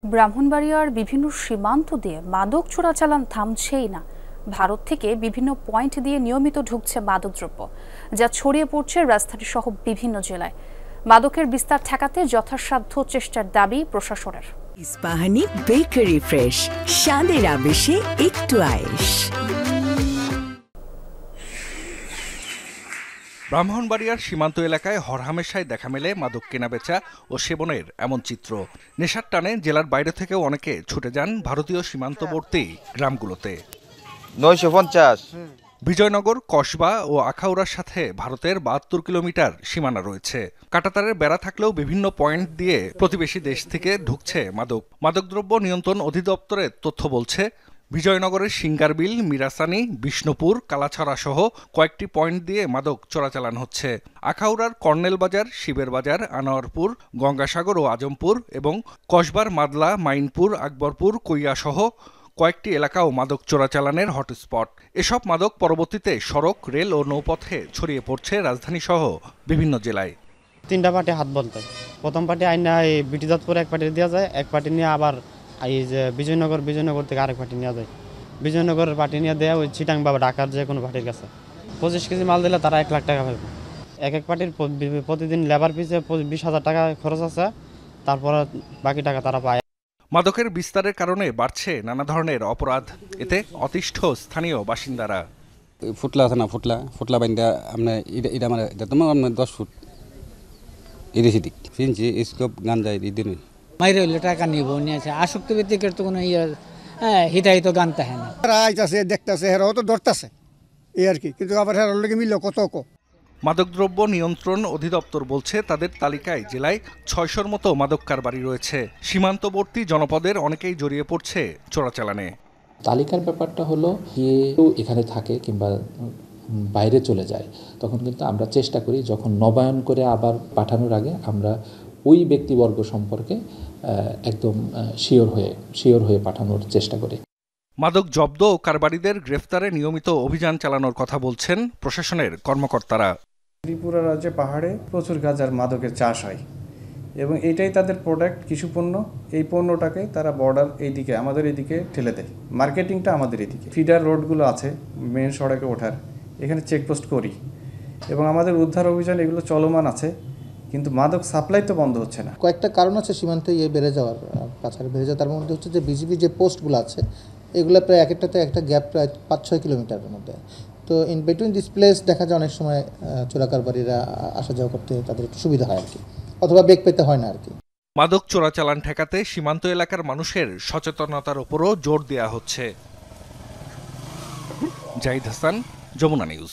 ব্রাহ্মণবাড়িয়ার বিভিন্ন সীমান্ত দিয়ে মাদক চোরাচালান থামছেই না। ভারত থেকে বিভিন্ন পয়েন্ট দিয়ে নিয়মিত ঢুকছে মাদকদ্রব্য, যা ছড়িয়ে পড়ছে রাজধানী সহ বিভিন্ন জেলায়। মাদকের বিস্তার ঠেকাতে যথাসাধ্য চেষ্টার দাবি প্রশাসনের। ইস্পাহানি বেকারি ফ্রেশ, স্বাদের আবেশে একটু আয়েশ। ব্রাহ্মণবাড়িয়ার সীমান্ত এলাকায় হরহামেশাই দেখা মেলে মাদক কেনাবেচা ও সেবনের এমন চিত্র। নেশার টানে জেলার বাইরে থেকেও অনেকে ছুটে যান ভারতীয় সীমান্তবর্তী গ্রামগুলোতে। 950। বিজয়নগর, কসবা ও আখাউড়ার সাথে ভারতের 72 কিলোমিটার সীমানা রয়েছে। কাঁটাতারের বেড়া থাকলেও বিভিন্ন পয়েন্ট দিয়ে প্রতিবেশী দেশ থেকে ঢুকছে মাদক। মাদকদ্রব্য নিয়ন্ত্রণ অধিদপ্তরের তথ্য বলছে, বিজয়নগরের সিঙ্গারবিল, মিরাসানি, বিষ্ণুপুর, কালাছড়া সহ কয়েকটি পয়েন্ট দিয়ে মাদক চোরাচালান হচ্ছে। আখাউড়ার কর্নেল বাজার, শিবের বাজার, আনোয়ারপুর, গঙ্গাসাগর ও আজমপুর এবং কসবার মাদলা, মাইনপুর, আকবরপুর, কৈয়া সহ কয়েকটি এলাকাও মাদক চোরাচালানের হটস্পট। এসব মাদক পরবর্তীতে সড়ক, রেল ও নৌপথে ছড়িয়ে পড়ছে রাজধানী সহ বিভিন্ন জেলায়। 3টা পার্টি হাত বলতে, প্রথম পার্টি আইনা এই বিটিজাতপুরে এক পার্টি দেওয়া যায়, এক পার্টি নিয়ে আবার এই যে বিজয়নগর থেকে আরেক পার্টি নেওয়া যায়। বিজয়নগরের পার্টি নিয়ে দেওয়া ওই চিটাং বা ঢাকার যে কোনো পার্টির কাছে 25 কেজি মাল দিলে তারা 1 লাখ টাকা পাবে। এক পার্টির প্রতিদিন লেবার পিছে 20,000 টাকা খরচ আছে, তারপর বাকি টাকা তারা পায়। মাদকের বিস্তারের কারণে বাড়ছে নানা ধরনের অপরাধ। এতে অতিষ্ঠ স্থানীয় বাসিন্দারা। ফুটলা আছে না, ফুটলা বাইন্দা আপনার এটা আমার তোমার 10 ফুট এদিক সেদিক ফিনছি স্কোপ গাঞ্জা দিন মাইরে হইলে টাকা নিব নিয়েছে। আসক্ত ব্যক্তিকের তো কোনো হিতাহিত গান তাহে না। আইতাছে, দেখতেছে, হেরাও তো ধরতেছে এই আর কি, কিন্তু আবার হেরার লগে মিলল কত। মাদকদ্রব্য নিয়ন্ত্রণ অধিদপ্তর বলছে, তাদের তালিকায় জেলায় 600-র মতো মাদক কারবারি রয়েছে। সীমান্তবর্তী জনপদের অনেকেই জড়িয়ে পড়ছে চোরাচালানে। তালিকার ব্যাপারটা হলো, গিয়ে এখানে থাকে কিংবা বাইরে চলে যায়, তখন কিন্তু আমরা চেষ্টা করি যখন নবায়ন করে আবার পাঠানোর আগে আমরা ওই ব্যক্তিবর্গ সম্পর্কে একদম শিওর হয়ে পাঠানোর চেষ্টা করি। মাদক জব্দ ও কারবারিদের গ্রেফতারে নিয়মিত অভিযান চালানোর কথা বলছেন প্রশাসনের কর্মকর্তারা। ত্রিপুরা রাজ্যে পাহাড়ে প্রচুর গাঁজার মাদকের চাষ হয় এবং এটাই তাদের প্রোডাক্ট, কিছু পণ্য। এই পণ্যটাকে তারা বর্ডার এইদিকে আমাদের এইদিকে ঠেলে দেয়, মার্কেটিংটা আমাদের এইদিকে। ফিডার রোডগুলো আছে মেন সড়কে ওঠার, এখানে চেকপোস্ট করি এবং আমাদের উদ্ধার অভিযান এগুলো চলমান আছে, কিন্তু মাদক সাপ্লাই তো বন্ধ হচ্ছে না। কয়েকটা কারণ আছে সীমান্তে বেড়ে যাওয়ার, পাচার বেড়ে যাওয়ার। তার মধ্যে হচ্ছে যে বিজিবি যে পোস্টগুলো আছে, এগুলো প্রায় এক একটাতে একটা গ্যাপ প্রায় 5-6 কিলোমিটারের মধ্যে। তো ইন বিটুইন দিস প্লেস দেখা যায় অনেক সময় চোরাকারবারীরা আসা যাওয়া করতে তাদের একটু সুবিধা হয় আর কি, অথবা বেগ পেতে হয় না আর কি। মাদক চোরাচালান ঠেকাতে সীমান্ত এলাকার মানুষের সচেতনতার উপরও জোর দেওয়া হচ্ছে। জাহিদ হাসান, যমুনা নিউজ।